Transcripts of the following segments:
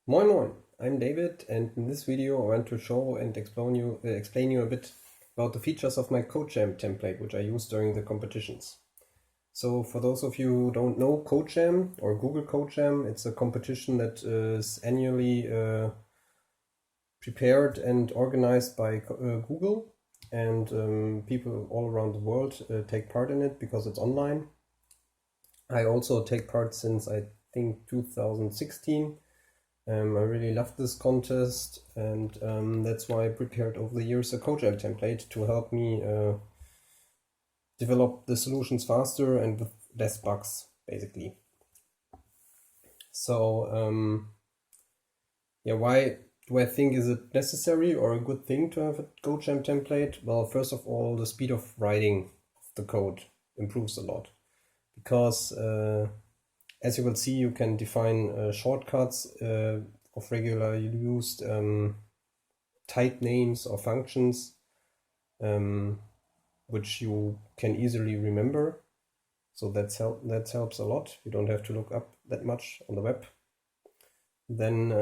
Moin Moin, I'm David, and in this video I want to show and explain you a bit about the features of my CodeJam template, which I use during the competitions. So for those of you who don't know CodeJam or Google CodeJam, it's a competition that is annually prepared and organized by Google, and people all around the world take part in it because it's online. I also take part since I think 2016. I really loved this contest, and that's why I prepared over the years a CodeJam template to help me develop the solutions faster and with less bugs, basically. So yeah, why do I think is it necessary or a good thing to have a CodeJam template? Well, first of all, the speed of writing of the code improves a lot because as you will see, you can define shortcuts of regularly used type names or functions, which you can easily remember. So that helps a lot. You don't have to look up that much on the web. Then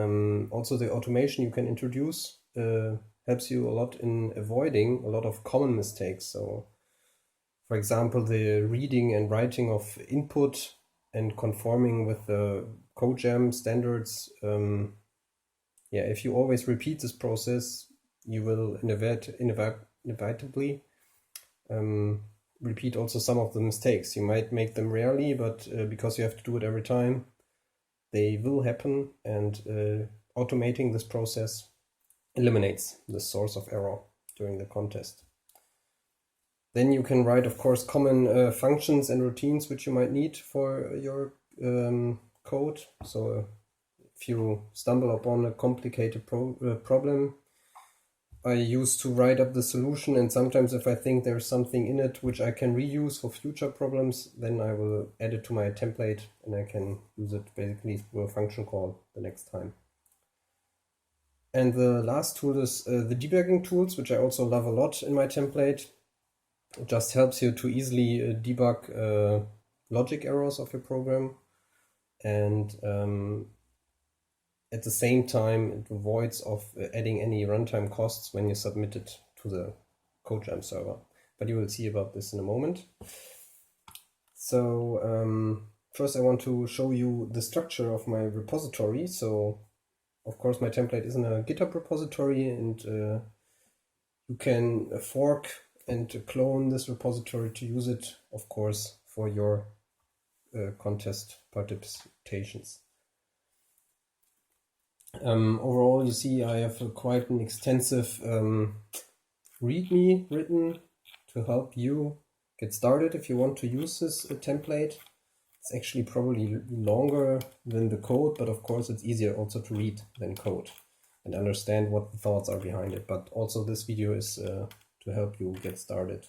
also the automation you can introduce helps you a lot in avoiding a lot of common mistakes. So, for example, the reading and writing of input and conforming with the CodeJam standards. Yeah, if you always repeat this process, you will inevitably repeat also some of the mistakes. You might make them rarely, but because you have to do it every time, they will happen, and automating this process eliminates the source of error during the contest. Then you can write, of course, common functions and routines which you might need for your code. So if you stumble upon a complicated problem, I used to write up the solution, and sometimes if I think there's something in it which I can reuse for future problems, then I will add it to my template and I can use it basically through a function call the next time. And the last tool is the debugging tools, which I also love a lot in my template. It just helps you to easily debug logic errors of your program, and at the same time it avoids of adding any runtime costs when you submit it to the CodeJam server. But you will see about this in a moment. So first I want to show you the structure of my repository. So of course my template is in a GitHub repository, and you can fork and clone this repository to use it, of course, for your contest participations. Overall, you see I have quite an extensive README written to help you get started if you want to use this template. It's actually probably longer than the code, but of course it's easier also to read than code and understand what the thoughts are behind it. But also this video is to help you get started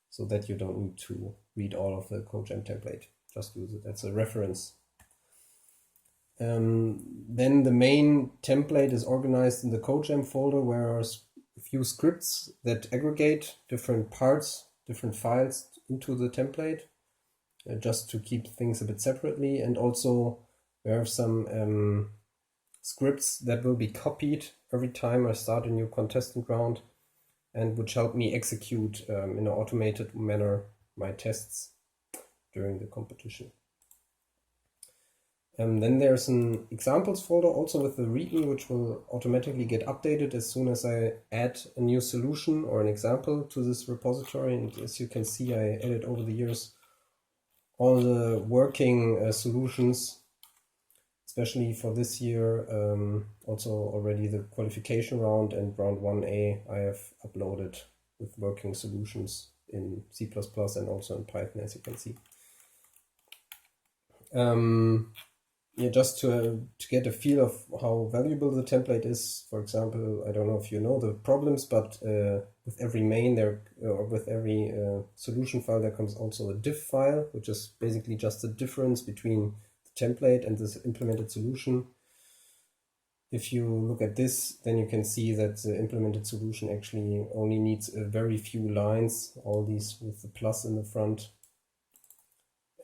so that you don't need to read all of the CodeJam template. Just use it as a reference. Then the main template is organized in the CodeJam folder, where are a few scripts that aggregate different parts, different files into the template, just to keep things a bit separately. And also there are some scripts that will be copied every time I start a new contestant round, and which help me execute in an automated manner my tests during the competition. Then there's an examples folder also with the README, which will automatically get updated as soon as I add a new solution or an example to this repository. And as you can see, I added over the years all the working solutions, especially for this year. Also already the qualification round and round 1A I have uploaded with working solutions in C++ and also in Python, as you can see. Yeah, just to get a feel of how valuable the template is. For example, I don't know if you know the problems, but with every main there, or with every solution file, there comes also a diff file, which is basically just the difference between the template and this implemented solution. If you look at this, then you can see that the implemented solution actually only needs a very few lines, all these with the plus in the front,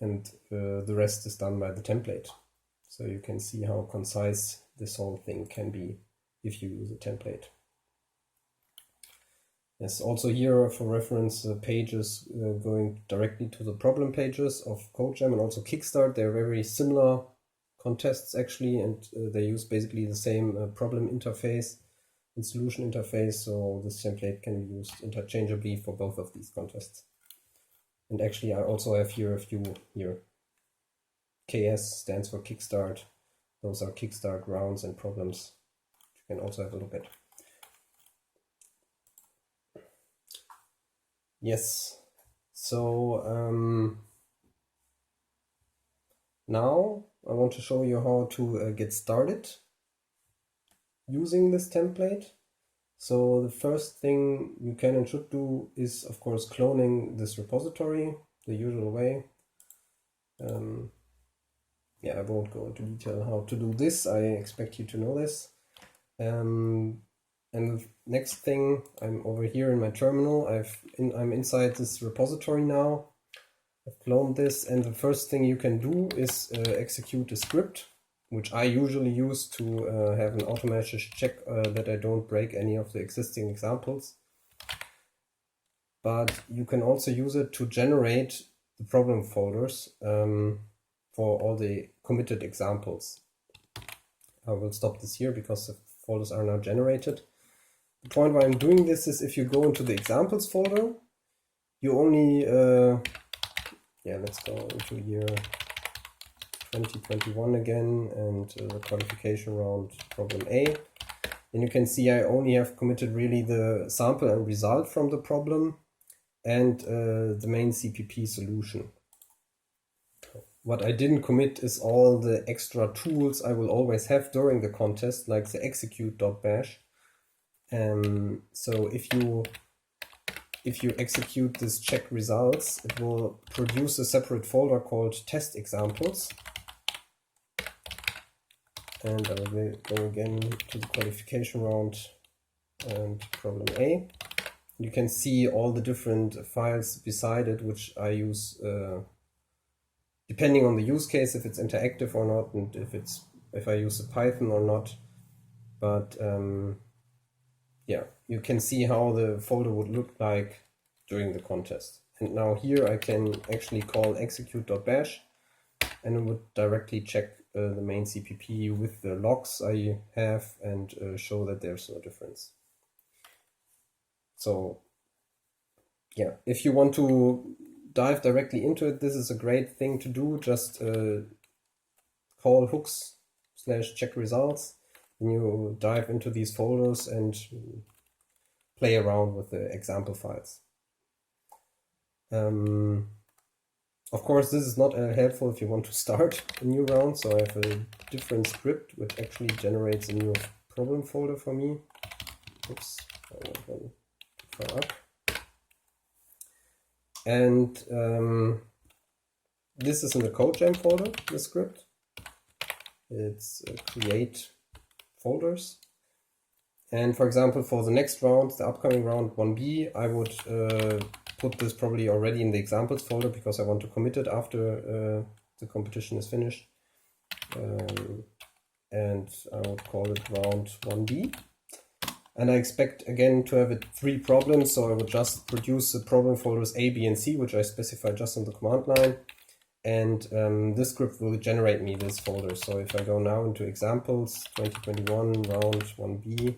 and the rest is done by the template. So you can see how concise this whole thing can be if you use a template. Yes, also here for reference, pages going directly to the problem pages of CodeJam and also Kickstart. They're very similar contests actually, and they use basically the same problem interface and solution interface, so this template can be used interchangeably for both of these contests. And actually I also have here a few here. KS stands for Kickstart. Those are Kickstart rounds and problems. You can also have a look at. Yes, so now I want to show you how to get started using this template. So the first thing you can and should do is, of course, cloning this repository the usual way. Yeah, I won't go into detail how to do this. I expect you to know this. And the next thing, I'm over here in my terminal. I'm inside this repository now. I've cloned this, and the first thing you can do is execute a script, which I usually use to have an automatic check that I don't break any of the existing examples. But you can also use it to generate the problem folders for all the committed examples. I will stop this here because the folders are now generated. The point why I'm doing this is if you go into the examples folder, you only, let's go into year 2021 again and the qualification round problem A. And you can see I only have committed really the sample and result from the problem and the main CPP solution. What I didn't commit is all the extra tools I will always have during the contest, like the execute.bash. So if you execute this check results, it will produce a separate folder called test examples. And I will go again to the qualification round and problem A. You can see all the different files beside it, which I use depending on the use case, if it's interactive or not, and if I use a Python or not. But yeah, you can see how the folder would look like during the contest. And now here I can actually call execute.bash, and it would directly check the main CPP with the logs I have and show that there's no difference. So yeah, if you want to dive directly into it, this is a great thing to do. Just call hooks/check results, and you dive into these folders and play around with the example files. Of course, this is not helpful if you want to start a new round, so I have a different script which actually generates a new problem folder for me. Oops, I went one far up. And this is in the CodeJam folder, the script. It's create folders. And for example, for the next round, the upcoming round 1B, I would put this probably already in the examples folder because I want to commit it after the competition is finished. And I would call it round 1B. And I expect again to have 3 problems, so I would just produce the problem folders A, B, and C, which I specify just on the command line. And this script will generate me this folder. So if I go now into examples, 2021, round 1B,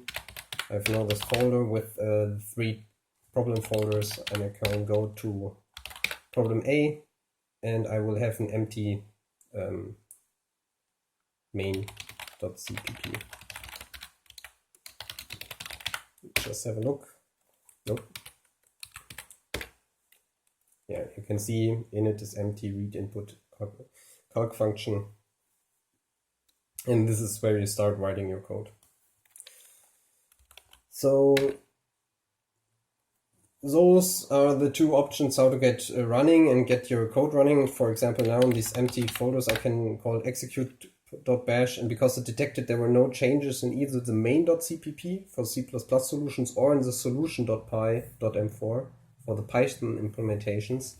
I have now this folder with 3 problem folders, and I can go to problem A, and I will have an empty main.cpp. Just have a look. Nope. Yeah, you can see init is empty, read input calc function. And this is where you start writing your code. So those are the 2 options how to get running and get your code running. For example, now in these empty folders, I can call execute.bash, and because it detected there were no changes in either the main.cpp for C++ solutions or in the solution.py.m4 for the Python implementations,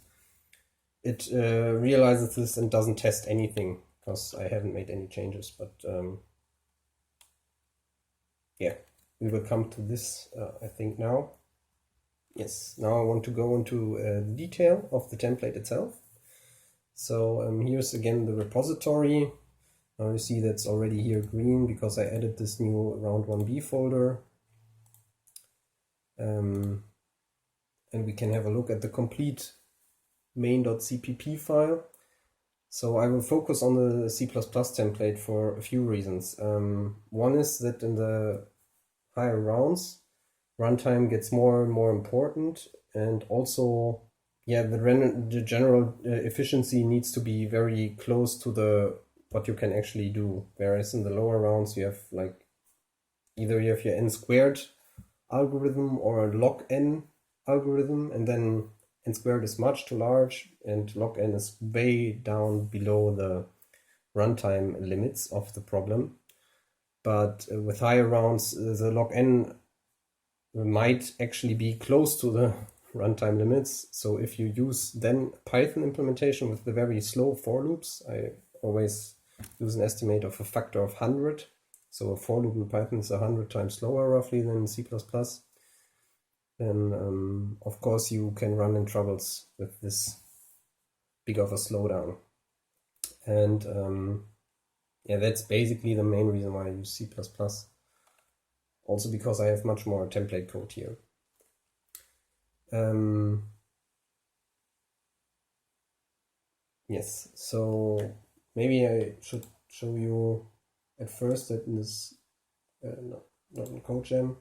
it realizes this and doesn't test anything because I haven't made any changes. But yeah, we will come to this, I think now. Yes, now I want to go into the detail of the template itself. So here's again the repository. Now you see that's already here green because I added this new round 1b folder. And we can have a look at the complete main.cpp file. So I will focus on the C++ template for a few reasons. One is that in the higher rounds, runtime gets more and more important, and also, yeah, the general efficiency needs to be very close to what you can actually do. Whereas in the lower rounds, you have like either you have your n squared algorithm or a log n algorithm, and then n squared is much too large and log n is way down below the runtime limits of the problem. But with higher rounds, the log n might actually be close to the runtime limits. So if you use then Python implementation with the very slow for loops, I always use an estimate of a factor of 100. So a for loop in Python is 100 times slower roughly than C++. Then of course you can run in troubles with this big of a slowdown. And yeah, that's basically the main reason why I use C++. Also because I have much more template code here. Yes, so maybe I should show you at first that in this, not in CodeGem.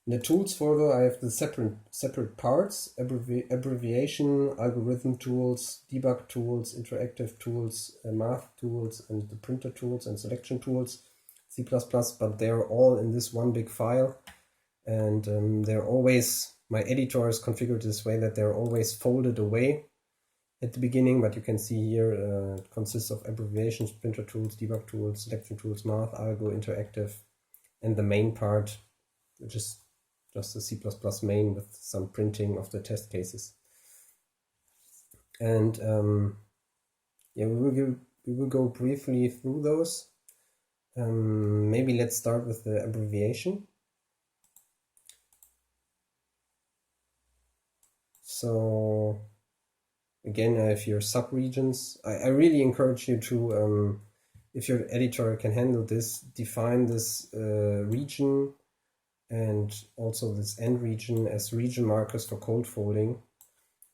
In the tools folder, I have the separate parts: abbreviation, algorithm tools, debug tools, interactive tools, math tools, and the printer tools and selection tools, C++, but they're all in this one big file. And they're always, my editor is configured this way that they're always folded away at the beginning, but you can see here it consists of abbreviations, printer tools, debug tools, selection tools, math, algo, interactive, and the main part, which is just the C++ main with some printing of the test cases. And yeah, we will go briefly through those. Maybe let's start with the abbreviation. So again, I have your subregions. I really encourage you to, if your editor can handle this, define this region and also this end region as region markers for code folding,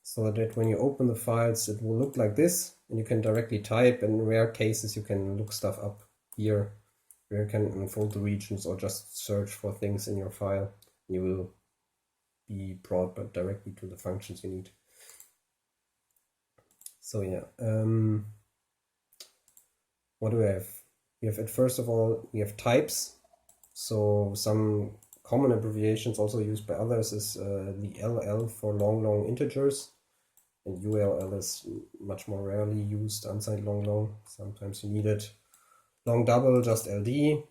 so that when you open the files, it will look like this, and you can directly type. In rare cases, you can look stuff up here, where you can unfold the regions or just search for things in your file. You will be brought directly to the functions you need. So yeah, what do we have? We have, first of all, we have types. So some common abbreviations also used by others is the LL for long integers, and ULL is much more rarely used, unsigned long. Sometimes you need it. Long double, just LD.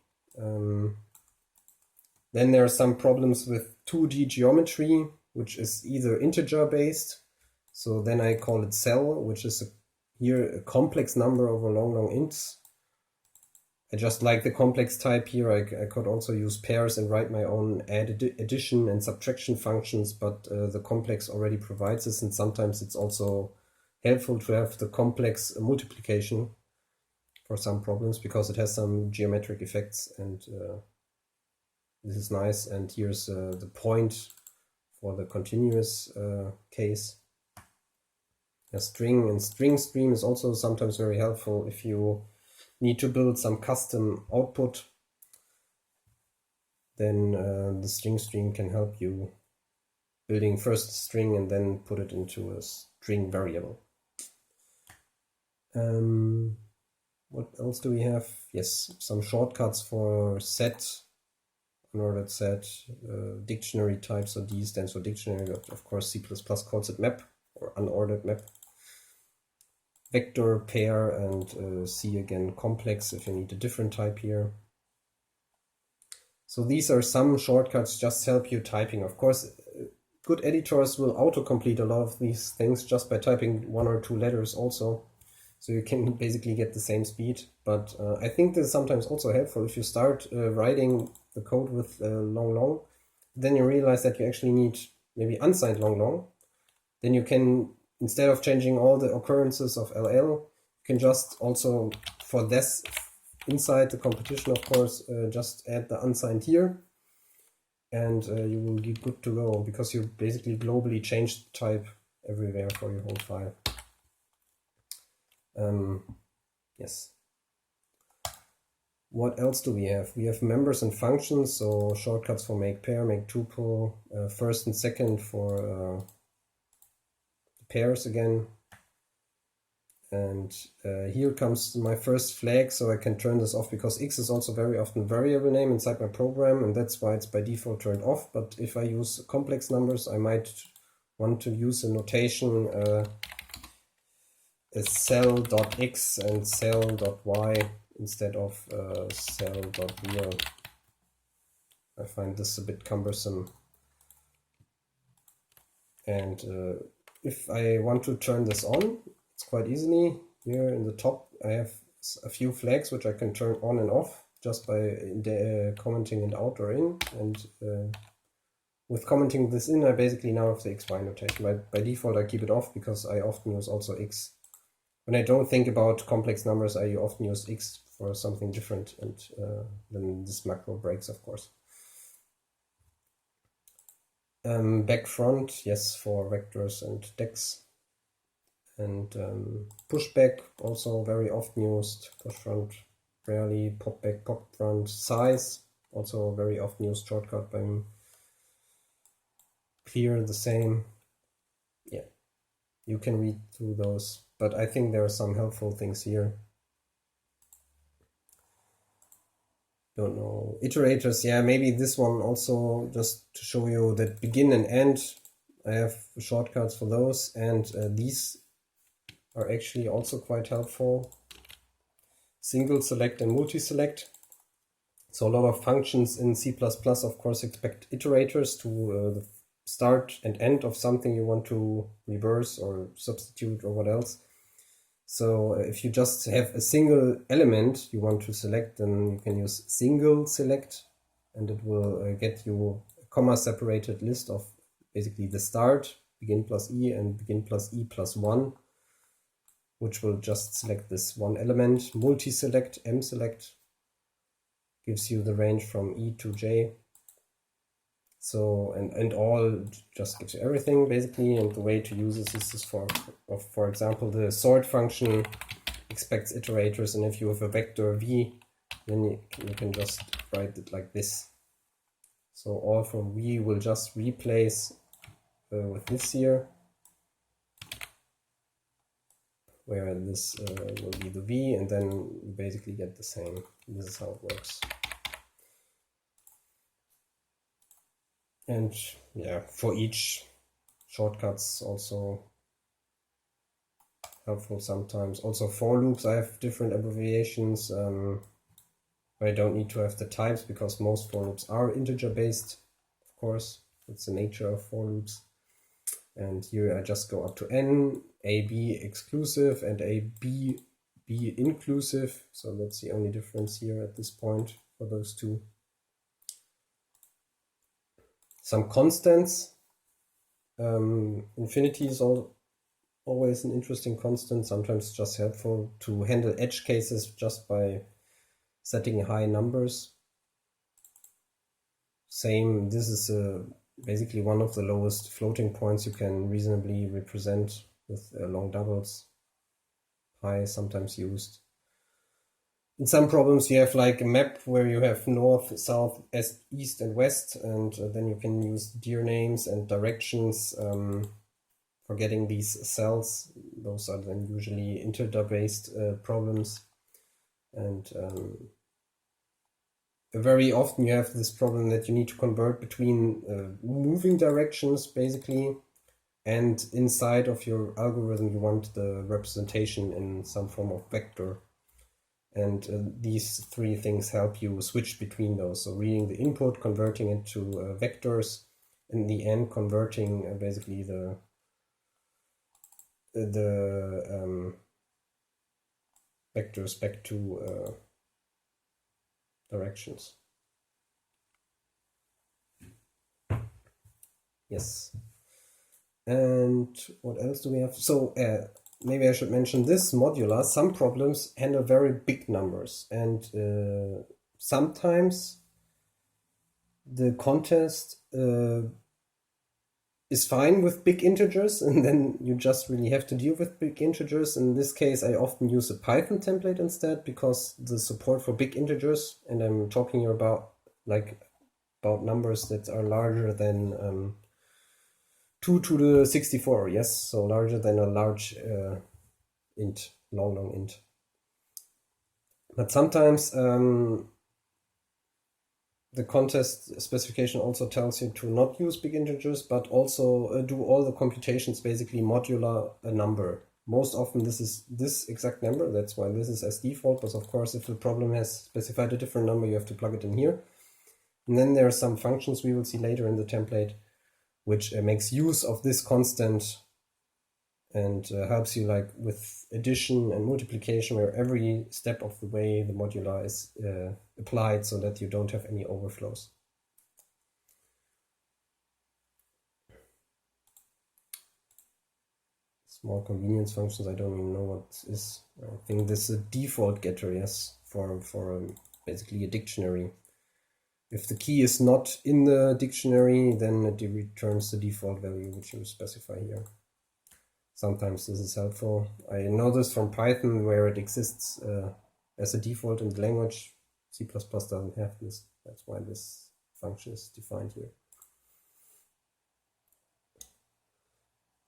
Then there are some problems with 2D geometry, which is either integer based, so then I call it cell, which is here a complex number over long ints. I just like the complex type here. I could also use pairs and write my own addition and subtraction functions, but the complex already provides this, and sometimes it's also helpful to have the complex multiplication for some problems because it has some geometric effects, and this is nice. And here's the point for the continuous case. A string and string stream is also sometimes very helpful if you need to build some custom output. Then the string stream can help you building first a string and then put it into a string variable. What else do we have? Yes, some shortcuts for set, unordered set, dictionary type. So D stands for dictionary, but of course C++ calls it map or unordered map. Vector, pair, and C again complex if you need a different type here. So these are some shortcuts, just help you typing. Of course, good editors will autocomplete a lot of these things just by typing 1 or 2 letters also. So you can basically get the same speed. But I think this is sometimes also helpful if you start writing the code with long, then you realize that you actually need maybe unsigned long. Then you can, instead of changing all the occurrences of LL, you can just also, for this inside the competition, of course, just add the unsigned here, and you will be good to go, because you basically globally change type everywhere for your whole file. Yes. What else do we have? We have members and functions, so shortcuts for make pair, make tuple, first and second for pairs again. And here comes my first flag, so I can turn this off, because X is also very often variable name inside my program, and that's why it's by default turned off. But if I use complex numbers, I might want to use a notation cell.x and cell.y instead of cell.real. I find this a bit cumbersome. And if I want to turn this on, it's quite easily. Here in the top I have a few flags which I can turn on and off just by commenting it out or in. And with commenting this in, I basically now have the XY notation. By default I keep it off, because I often use also X. When I don't think about complex numbers, I often use X for something different, and then this macro breaks, of course. Back front, yes, for vectors and decks. And pushback, also very often used. Push front, rarely. Pop back, pop front. Size, also very often used shortcut by me. Clear, the same. Yeah, you can read through those, but I think there are some helpful things here. Don't know. Iterators, yeah, maybe this one also, just to show you that begin and end, I have shortcuts for those, and these are actually also quite helpful. Single select and multi-select. So a lot of functions in C++, of course, expect iterators to the start and end of something you want to reverse or substitute or what else. So if you just have a single element you want to select, then you can use single select, and it will get you a comma separated list of basically the start, begin plus E, and begin plus E plus 1, which will just select this one element. Multi-select, M-select, gives you the range from E to J. So, and all just gives you everything, basically. And the way to use this is for example, the sort function expects iterators, and if you have a vector V, then you can just write it like this. So all from V will just replace with this here, where this will be the V, and then you basically get the same. This is how it works. And yeah, for each shortcuts also helpful sometimes. Also for loops, I have different abbreviations. I don't need to have the types, because most for loops are integer based, of course. It's the nature of for loops. And here I just go up to n, AB exclusive and AB inclusive. So that's the only difference here at this point for those two. Some constants. Infinity is always an interesting constant. Sometimes just helpful to handle edge cases just by setting high numbers. Same, this is basically one of the lowest floating points you can reasonably represent with long doubles. Pi is sometimes used. In some problems you have like a map where you have north, south, east and west, and then you can use dir names and directions for getting these cells. Those are then usually integer-based problems. And very often you have this problem that you need to convert between moving directions, basically, and inside of your algorithm you want the representation in some form of vector. And these three things help you switch between those. So reading the input, converting it to vectors, in the end converting basically the vectors back to directions. Yes. And what else do we have? So maybe I should mention this modular. Some problems handle very big numbers, and sometimes the contest is fine with big integers, and then you just really have to deal with big integers. In this case, I often use a Python template instead, because the support for big integers, and I'm talking here about numbers that are larger than 2 to the 64, yes, so larger than a large int, long int. But sometimes the contest specification also tells you to not use big integers, but also do all the computations basically modular a number. Most often this is this exact number, that's why this is as default, but of course if the problem has specified a different number, you have to plug it in here. And then there are some functions we will see later in the template, which makes use of this constant and helps you like with addition and multiplication, where every step of the way the modular is applied so that you don't have any overflows. Small convenience functions, I don't even know what is. I think this is a default getter, yes, for basically a dictionary. If the key is not in the dictionary, then it returns the default value, which you specify here. Sometimes this is helpful. I know this from Python, where it exists as a default in the language. C++ doesn't have this. That's why this function is defined here.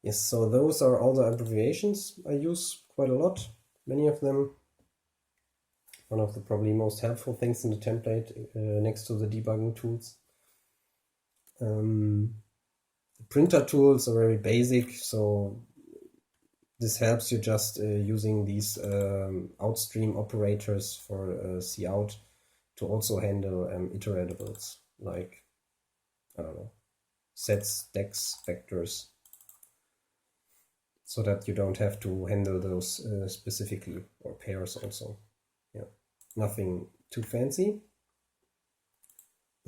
Yes, so those are all the abbreviations I use quite a lot, many of them. One of the probably most helpful things in the template next to the debugging tools. The printer tools are very basic, so this helps you just using these outstream operators for cout to also handle iteratables like, I don't know, sets, decks, vectors, so that you don't have to handle those specifically, or pairs also. Yeah, nothing too fancy.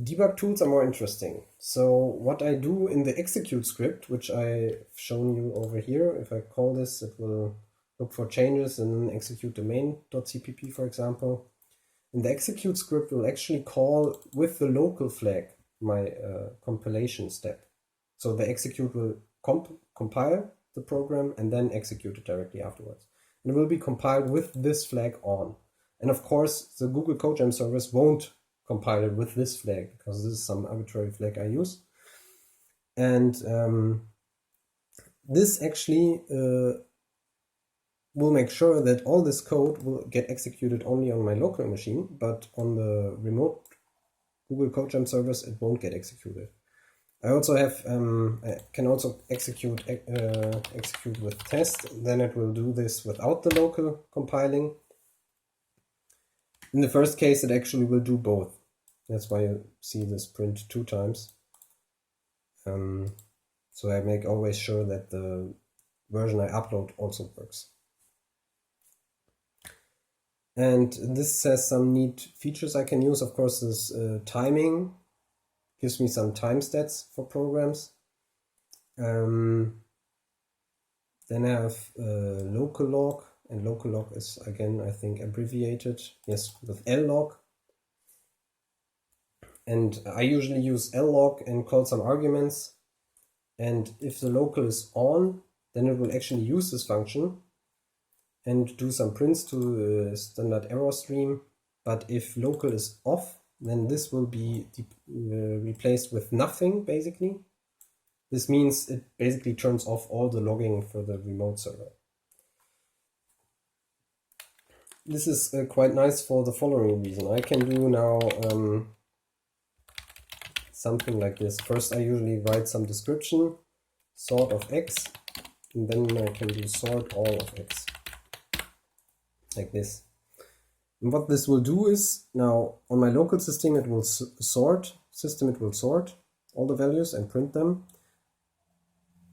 Debug tools are more interesting. So what I do in the execute script, which I've shown you over here, if I call this, it will look for changes and execute the main.cpp, for example. In the execute script, will actually call with the local flag my compilation step. So the execute will compile the program and then execute it directly afterwards. And it will be compiled with this flag on. And of course, the Google CodeGem service won't compile it with this flag, because this is some arbitrary flag I use. And this actually will make sure that all this code will get executed only on my local machine, but on the remote Google CodeGem service, it won't get executed. I also have I can also execute with test. Then it will do this without the local compiling. In the first case, it actually will do both. That's why you see this print 2 times. So I make always sure that the version I upload also works. And this has some neat features I can use. Of course, this timing gives me some time stats for programs. Then I have local log, and local log is, again, I think abbreviated, yes, with llog. And I usually use llog and call some arguments. And if the local is on, then it will actually use this function and do some prints to standard error stream. But if local is off, then this will be replaced with nothing, basically. This means it basically turns off all the logging for the remote server. This is quite nice for the following reason. I can do now something like this. First, I usually write some description, sort of x, and then I can do sort all of x, like this. And what this will do is, now on my local system it will sort all the values and print them.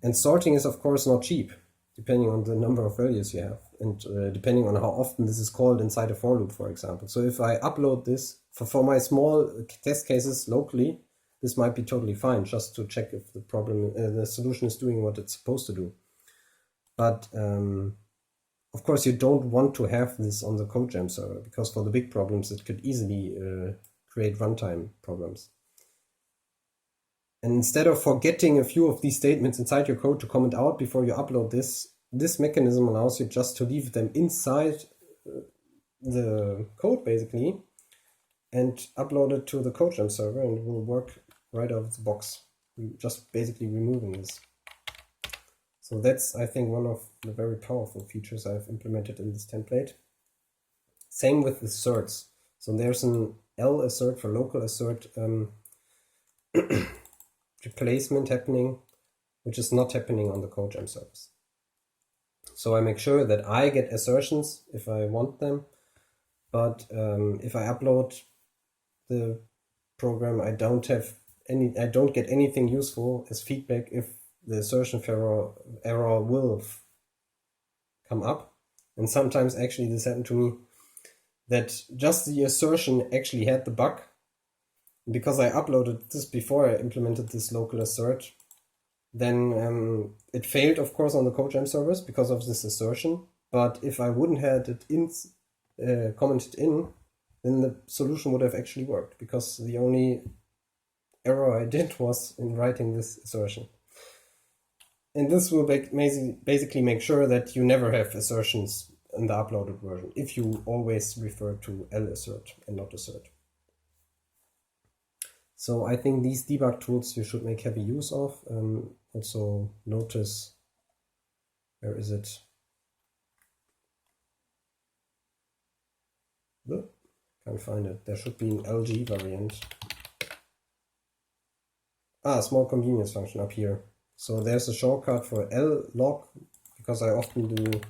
And sorting is of course not cheap, depending on the number of values you have. and depending on how often this is called inside a for loop, for example. So if I upload this for my small test cases locally, this might be totally fine, just to check if the problem, the solution is doing what it's supposed to do. But of course, you don't want to have this on the CodeJam server, because for the big problems, it could easily create runtime problems. And instead of forgetting a few of these statements inside your code to comment out before you upload this, this mechanism allows you just to leave them inside the code, basically, and upload it to the CodeJam server, and it will work right out of the box, just basically removing this. So that's, I think, one of the very powerful features I've implemented in this template. Same with the asserts. So there's an L assert for local assert replacement happening, which is not happening on the CodeJam service. So I make sure that I get assertions if I want them, but if I upload the program, I don't get anything useful as feedback if the assertion error will come up. And sometimes actually this happened to me, that just the assertion actually had the bug. Because I uploaded this before I implemented this local assert, then it failed, of course, on the CodeJam servers because of this assertion. But if I wouldn't have it commented in, then the solution would have actually worked, because the only error I did was in writing this assertion. And this will basically make sure that you never have assertions in the uploaded version, if you always refer to lassert and not assert. So I think these debug tools you should make heavy use of. Also notice, where is it? Can't find it. There should be an LG variant. Small convenience function up here. So there's a shortcut for log, because I often do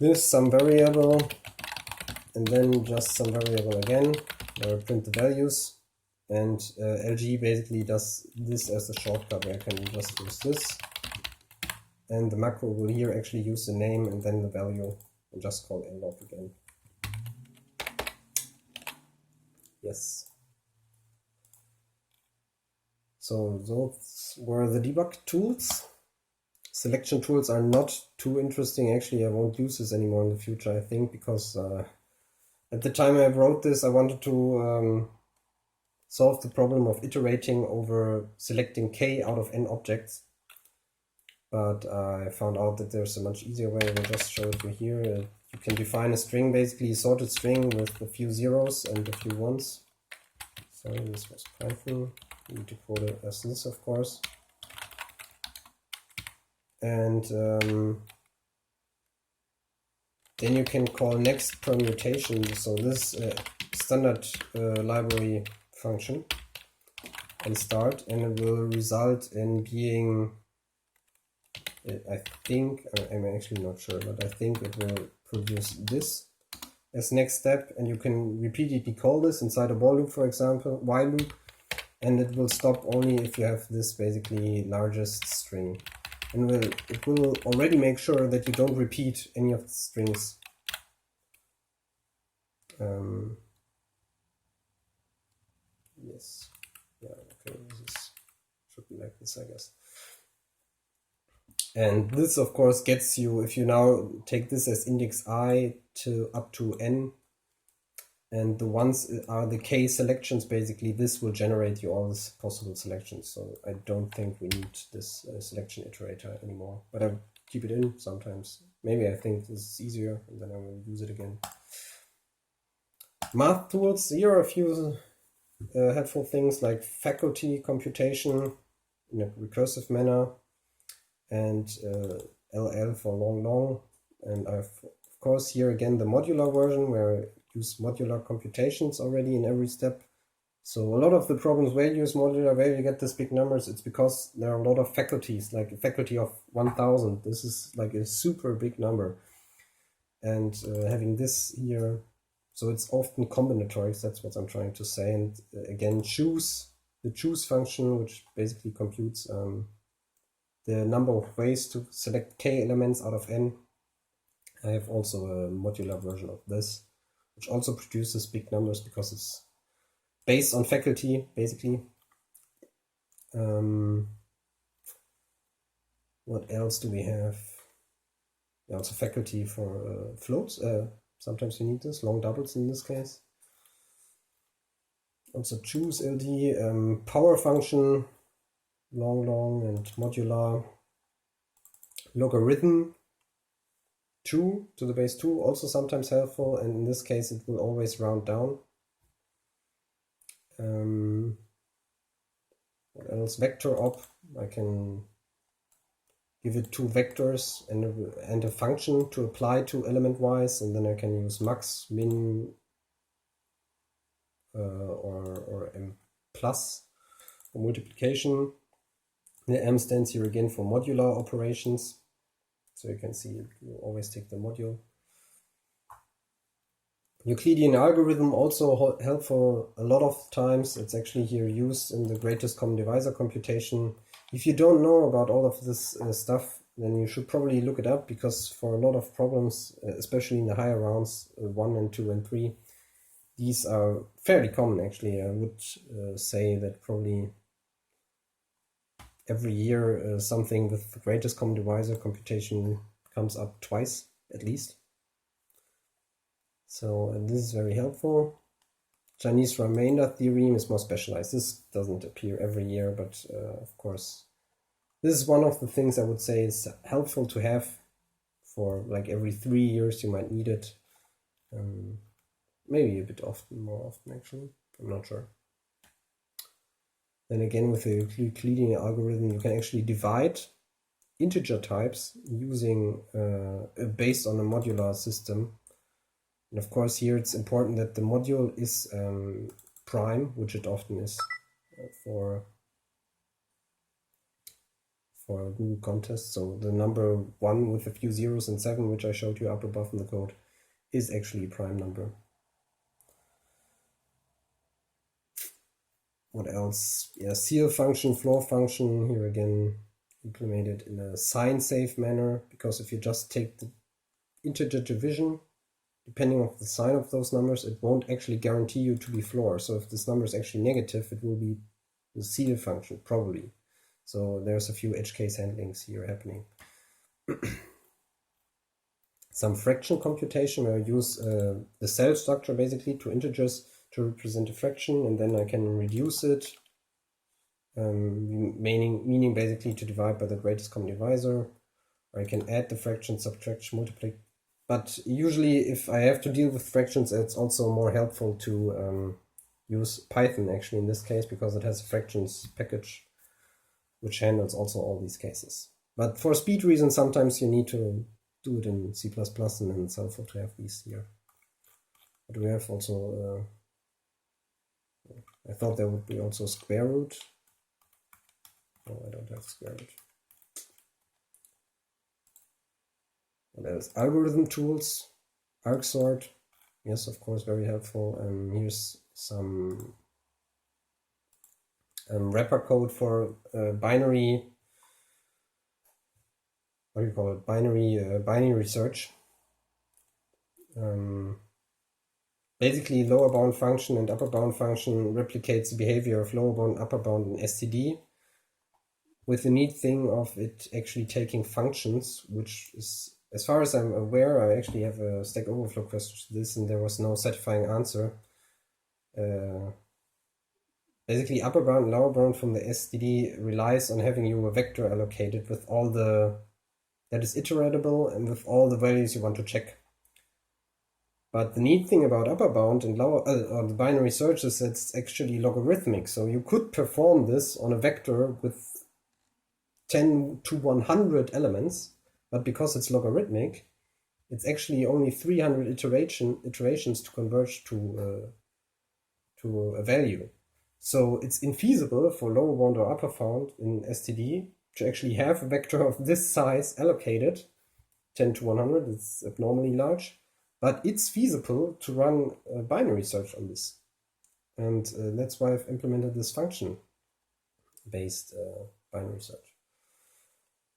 this, some variable, and then just some variable again, where I print the values. And LG basically does this as a shortcut, where I can just use this. And the macro will here actually use the name and then the value, and just call log again. Yes. So those were the debug tools. Selection tools are not too interesting. Actually, I won't use this anymore in the future, I think, because at the time I wrote this, I wanted to solve the problem of iterating over selecting k out of n objects. But I found out that there's a much easier way. I will just show it to you here. You can define a string, basically a sorted string with a few zeros and a few ones. Sorry, this was Python. You need to code it as this, of course. And then you can call next permutation. So this standard library function, and start, and it will result in being, I think, I'm actually not sure, but I think it will produce this as next step, and you can repeatedly call this inside a while loop, for example, while loop, and it will stop only if you have this basically largest string. And it will already make sure that you don't repeat any of the strings. Yes. Yeah, okay, this should be like this, I guess. And this, of course, gets you, if you now take this as index I to up to n, and the ones are the k selections, basically, this will generate you all these possible selections. So I don't think we need this selection iterator anymore, but I keep it in sometimes. Maybe I think this is easier, and then I will use it again. Math tools, here are a few helpful things like faculty computation in a recursive manner, and LL for long, and I've, of course, here again the modular version, where I use modular computations already in every step. So a lot of the problems where you use modular, where you get these big numbers, it's because there are a lot of faculties, like a faculty of 1000. This is like a super big number, and having this here, so it's often combinatorics, that's what I'm trying to say. And again, the choose function, which basically computes the number of ways to select k elements out of n, I have also a modular version of this, which also produces big numbers because it's based on faculty, basically. What else do we have? Also faculty for floats. Sometimes you need this, long doubles in this case. Also choose LD, power function, long, and modular. Logarithm 2 to the base 2, also sometimes helpful, and in this case it will always round down. What else? Vector op, I can give it two vectors and a function to apply to element-wise, and then I can use max, min, or m plus for multiplication. The m stands here again for modular operations, so you can see you always take the module. Euclidean algorithm also helpful a lot of times. It's actually here used in the greatest common divisor computation. If you don't know about all of this stuff, then you should probably look it up, because for a lot of problems, especially in the higher rounds, 1 and 2 and 3, these are fairly common actually. I would say that probably every year something with the greatest common divisor computation comes up twice at least. So this is very helpful. Chinese remainder theorem is more specialized. This doesn't appear every year, but of course, this is one of the things I would say is helpful to have for like every 3 years. You might need it. Maybe a bit more often actually. I'm not sure. Then again, with the Euclidean algorithm, you can actually divide integer types using based on a modular system. And of course, here it's important that the module is prime, which it often is for a Google contest. So the number 1 with a few zeros and 7, which I showed you up above in the code, is actually a prime number. What else? Yeah, ceil function, floor function, here again implemented in a sign safe manner, because if you just take the integer division, depending on the sign of those numbers, it won't actually guarantee you to be floor. So if this number is actually negative, it will be the ceil function, probably. So there's a few edge case handlings here happening. Some fraction computation where I use the cell structure basically to integers to represent a fraction, and then I can reduce it, meaning basically to divide by the greatest common divisor. Or I can add the fraction, subtraction, multiply. But usually if I have to deal with fractions, it's also more helpful to use Python actually in this case, because it has a fractions package which handles also all these cases. But for speed reasons, sometimes you need to do it in C++, and then it's helpful to have these here. But we have also, I thought there would be also square root. No, I don't have square root. What else? Algorithm tools, arcsort, yes, of course, very helpful. Here's some wrapper code for binary. What do you call it? Binary search. Basically, lower bound function and upper bound function replicates the behavior of lower bound and upper bound in STD, with the neat thing of it actually taking functions, which is, as far as I'm aware, I actually have a Stack Overflow question to this, and there was no satisfying answer. Basically, upper bound and lower bound from the STD relies on having you a vector allocated with all that is iteratable and with all the values you want to check. But the neat thing about upper bound and lower or the binary search is that it's actually logarithmic. So you could perform this on a vector with 10 to 100 elements, but because it's logarithmic, it's actually only 300 iterations to converge to a value. So it's infeasible for lower bound or upper bound in STD to actually have a vector of this size allocated, 10 to 100, it's abnormally large, but it's feasible to run a binary search on this. And that's why I've implemented this function-based binary search.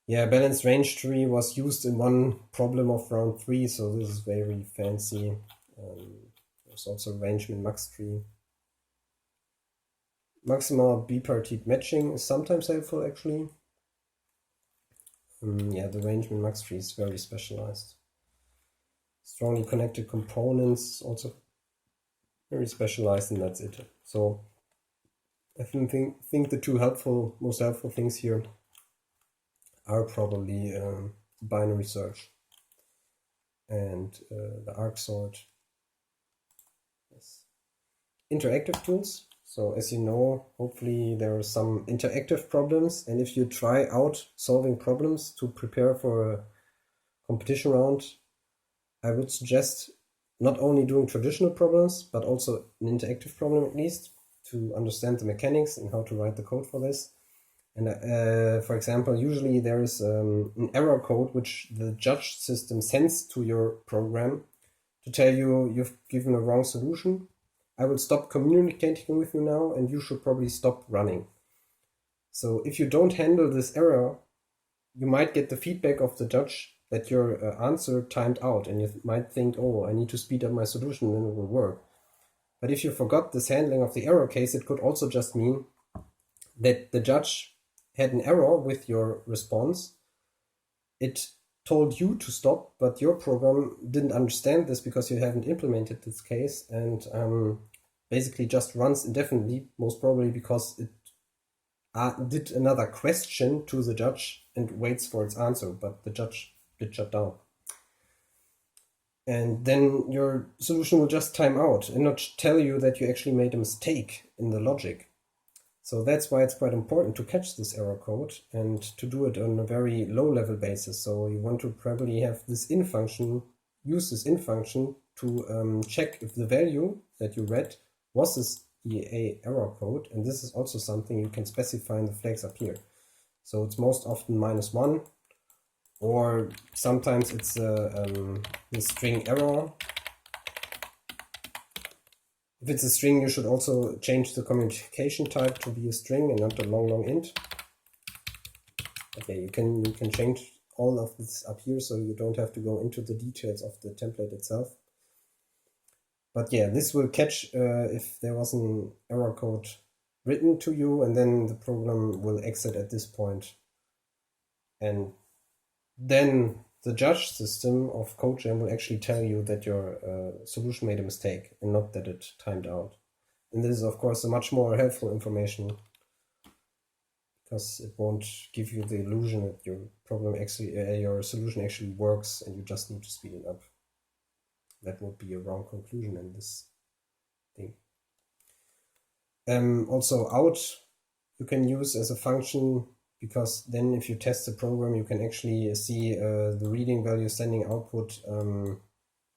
Yeah, balanced range tree was used in one problem of round 3, so this is very fancy. There's also range min max tree. Maximal bipartite matching is sometimes helpful, actually. Yeah, the range min max tree is very specialized. Strongly connected components also very specialized, and that's it. So I think the two most helpful things here are probably binary search and the arc sort. Yes. Interactive tools. So as you know, hopefully there are some interactive problems, and if you try out solving problems to prepare for a competition round, I would suggest not only doing traditional problems, but also an interactive problem at least, to understand the mechanics and how to write the code for this. And for example, usually there is an error code which the judge system sends to your program to tell you you've given a wrong solution. I will stop communicating with you now, and you should probably stop running. So if you don't handle this error, you might get the feedback of the judge that your answer timed out, and you might think, oh, I need to speed up my solution, then it will work. But if you forgot this handling of the error case, it could also just mean that the judge had an error with your response. It told you to stop, but your program didn't understand this because you haven't implemented this case, and basically just runs indefinitely, most probably because it did another question to the judge and waits for its answer, but the judge did shut down. And then your solution will just time out and not tell you that you actually made a mistake in the logic. So that's why it's quite important to catch this error code and to do it on a very low-level basis. So you want to probably have this in function, use this in function to check if the value that you read was this EA error code. And this is also something you can specify in the flags up here. So it's most often -1, or sometimes it's the string error. If it's a string, you should also change the communication type to be a string and not a long int. Okay, you can change all of this up here, so you don't have to go into the details of the template itself. But yeah, this will catch if there was an error code written to you, and then the program will exit at this point. And then the judge system of CodeGen will actually tell you that your solution made a mistake and not that it timed out. And this is, of course, a much more helpful information because it won't give you the illusion that your problem actually, your solution actually works and you just need to speed it up. That would be a wrong conclusion in this thing. Also, out you can use as a function, because then if you test the program, you can actually see the reading value sending output,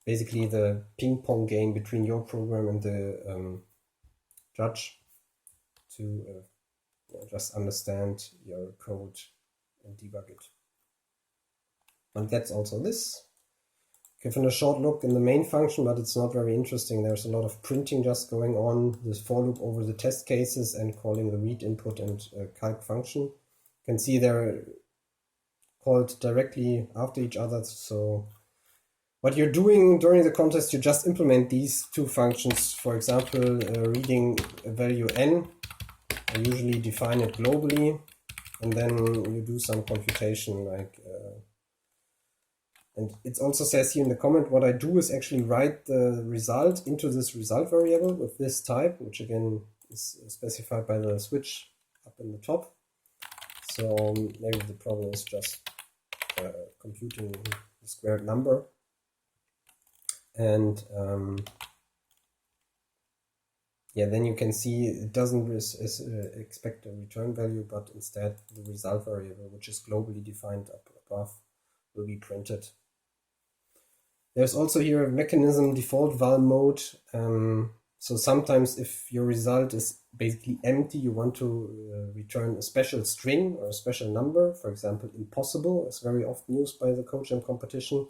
basically the ping pong game between your program and the judge to just understand your code and debug it. And that's also this. Given a short look in the main function, but it's not very interesting. There's a lot of printing just going on, this for loop over the test cases and calling the read input and calc function. You can see they're called directly after each other. So what you're doing during the contest, you just implement these two functions. For example, reading a value n, I usually define it globally, and then you do some computation like and it also says here in the comment, what I do is actually write the result into this result variable with this type, which again is specified by the switch up in the top. So maybe the problem is just computing the squared number. And yeah, then you can see it doesn't expect a return value, but instead the result variable, which is globally defined up above, will be printed. There's also here a mechanism default val mode. So sometimes if your result is basically empty, you want to return a special string or a special number. For example, impossible is very often used by the CodeGen competition.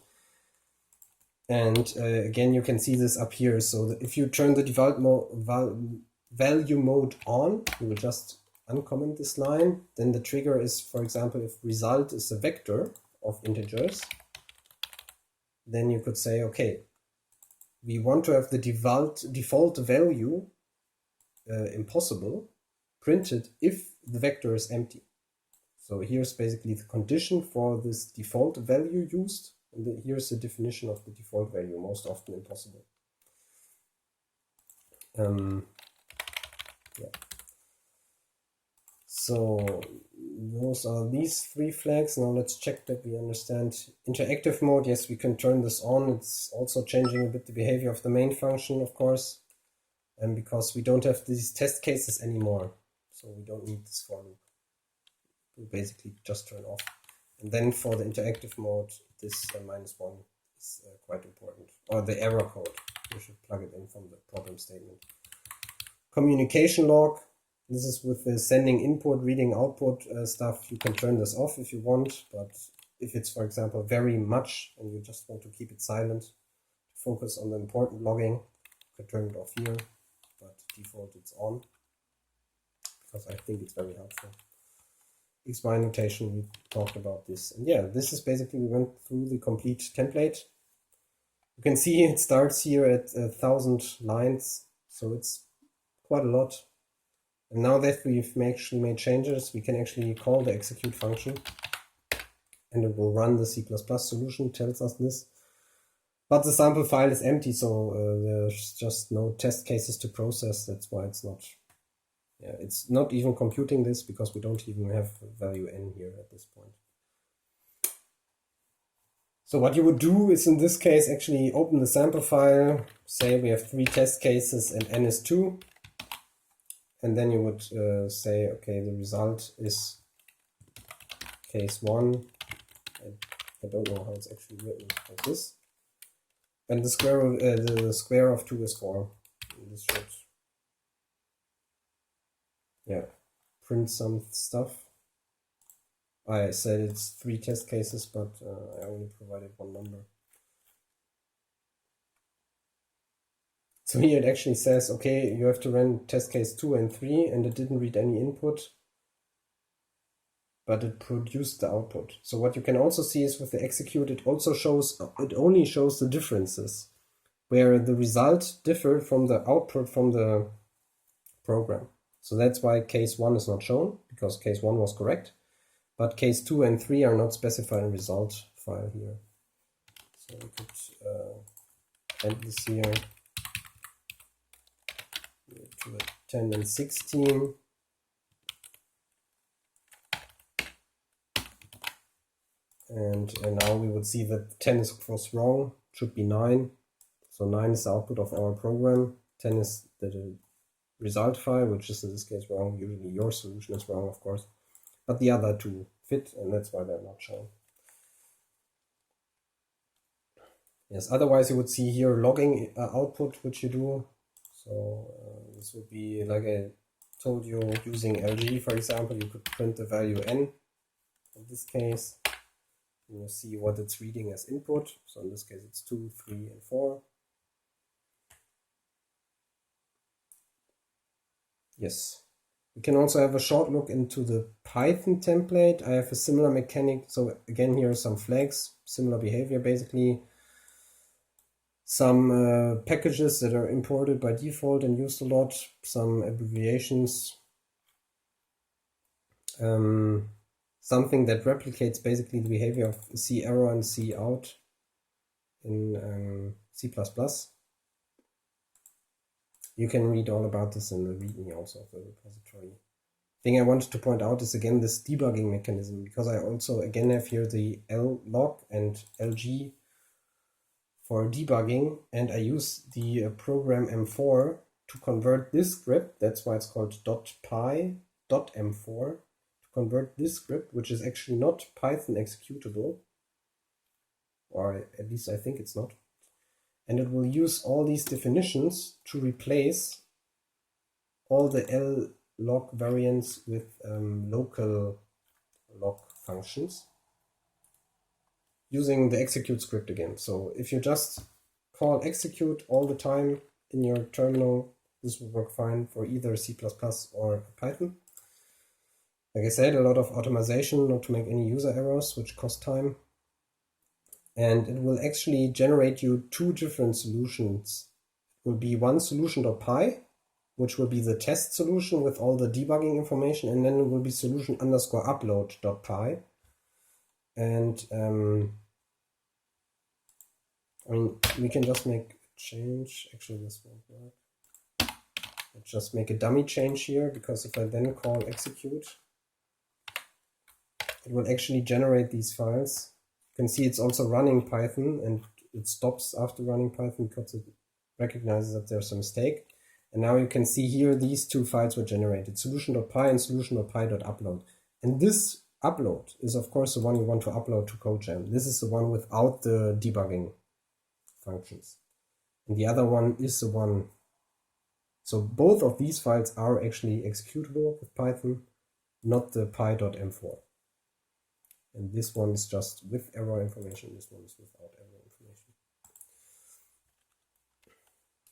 And again, you can see this up here. So if you turn the default value mode on, you will just uncomment this line, then the trigger is, for example, if result is a vector of integers, then you could say, okay, we want to have the default value impossible printed if the vector is empty. So here's basically the condition for this default value used, and here's the definition of the default value, most often impossible. Yeah. So those are these three flags. Now let's check that we understand interactive mode. Yes, we can turn this on. It's also changing a bit the behavior of the main function, of course, and because we don't have these test cases anymore, so we don't need this for loop. We'll basically just turn off. And then for the interactive mode, this -1 is quite important. Or the error code. You should plug it in from the problem statement. Communication log. This is with the sending input, reading output stuff. You can turn this off if you want, but if it's, for example, very much and you just want to keep it silent, focus on the important logging, you can turn it off here, but default it's on because I think it's very helpful. XY notation, we talked about this. And yeah, this is basically, we went through the complete template. You can see it starts here at 1,000 lines, so it's quite a lot. And now that we've actually made changes, we can actually call the execute function and it will run the C++ solution, tells us this. But the sample file is empty, so there's just no test cases to process. That's why it's not, yeah, it's not even computing this because we don't even have value n here at this point. So what you would do is in this case actually open the sample file, say we have 3 test cases and n is 2. And then you would say, okay, the result is case 1. I don't know how it's actually written like this. And the square of 2 is 4. And this should, yeah, print some stuff. I said it's 3 test cases, but I only provided 1 number. So here it actually says, okay, you have to run test case 2 and 3, and it didn't read any input, but it produced the output. So what you can also see is with the execute, it only shows the differences, where the result differed from the output from the program. So that's why case 1 is not shown, because case 1 was correct, but case 2 and 3 are not specified in result file here. So we could add this here to 10 and 16. And now we would see that 10 is of course wrong, should be 9. So 9 is the output of our program, 10 is the result file, which is in this case wrong. Usually your solution is wrong, of course, but the other 2 fit, and that's why they're not shown. Yes, otherwise you would see here logging output, which you do. So this would be, like I told you, using LG, for example, you could print the value n in this case. And you see what it's reading as input. So in this case it's 2, 3, and 4. Yes. We can also have a short look into the Python template. I have a similar mechanic. So again, here are some flags, similar behavior basically. Some packages that are imported by default and used a lot, some abbreviations, something that replicates basically the behavior of C error and C out in C++. You can read all about this in the README also of the repository. Thing I wanted to point out is again this debugging mechanism, because I also again have here the log and LG for debugging, and I use the program M4 to convert this script. That's why it's called .py.m4, to convert this script, which is actually not Python executable, or at least I think it's not. And it will use all these definitions to replace all the log variants with local log functions, using the execute script again. So if you just call execute all the time in your terminal, this will work fine for either C++ or Python. Like I said, a lot of optimization not to make any user errors, which cost time. And it will actually generate you two different solutions. It will be one solution.py, which will be the test solution with all the debugging information, and then it will be solution_upload.py. And I mean, we can just make a change. Actually, this won't work. Let's just make a dummy change here, because if I then call execute, it will actually generate these files. You can see it's also running Python, and it stops after running Python because it recognizes that there's a mistake. And now you can see here these two files were generated, solution.py and solution.py.upload. And this upload is of course the one you want to upload to CodeJam. This is the one without the debugging functions. And the other one is the one. So both of these files are actually executable with Python, not the py.m4. And this one is just with error information, this one is without error information.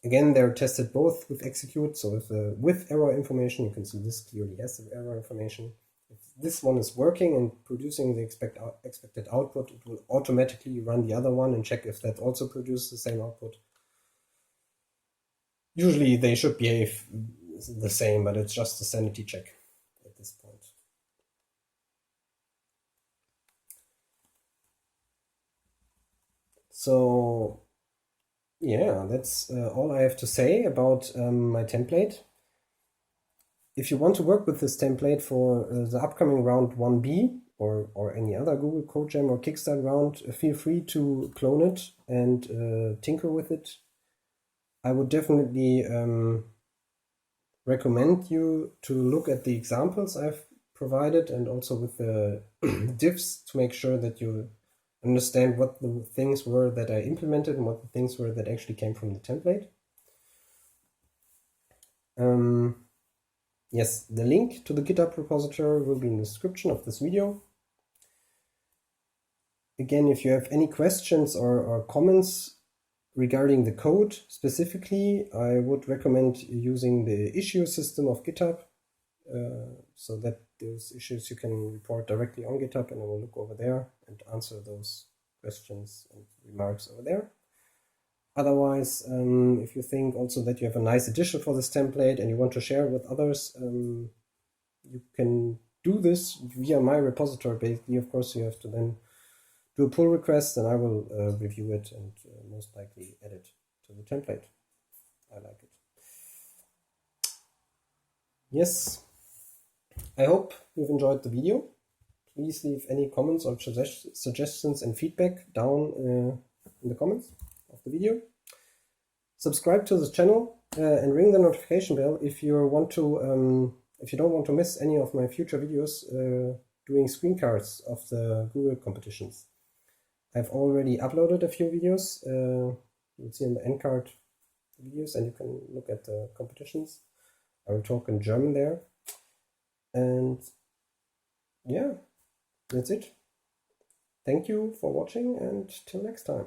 Again, they're tested both with execute, so with error information, you can see this clearly has the error information. If this one is working and producing the expected output, it will automatically run the other one and check if that also produces the same output. Usually they should behave the same, but it's just a sanity check at this point. So yeah, that's all I have to say about my template. If you want to work with this template for the upcoming round 1B or any other Google CodeJam or Kickstart round, feel free to clone it and tinker with it. I would definitely recommend you to look at the examples I've provided and also with the diffs to make sure that you understand what the things were that I implemented and what the things were that actually came from the template. Yes, the link to the GitHub repository will be in the description of this video. Again, if you have any questions or comments regarding the code specifically, I would recommend using the issue system of GitHub, so that those issues you can report directly on GitHub, and I will look over there and answer those questions and remarks over there. Otherwise, if you think also that you have a nice addition for this template and you want to share it with others, you can do this via my repository. Basically, of course, you have to then do a pull request, and I will review it and most likely add it to the template. I like it. Yes, I hope you've enjoyed the video. Please leave any comments or suggestions and feedback down in the comments of the video. Subscribe to the channel and ring the notification bell if you want to. If you don't want to miss any of my future videos doing screencasts of the Google competitions. I've already uploaded a few videos. You'll see in the end card videos, and you can look at the competitions. I will talk in German there. And yeah, that's it. Thank you for watching, and till next time.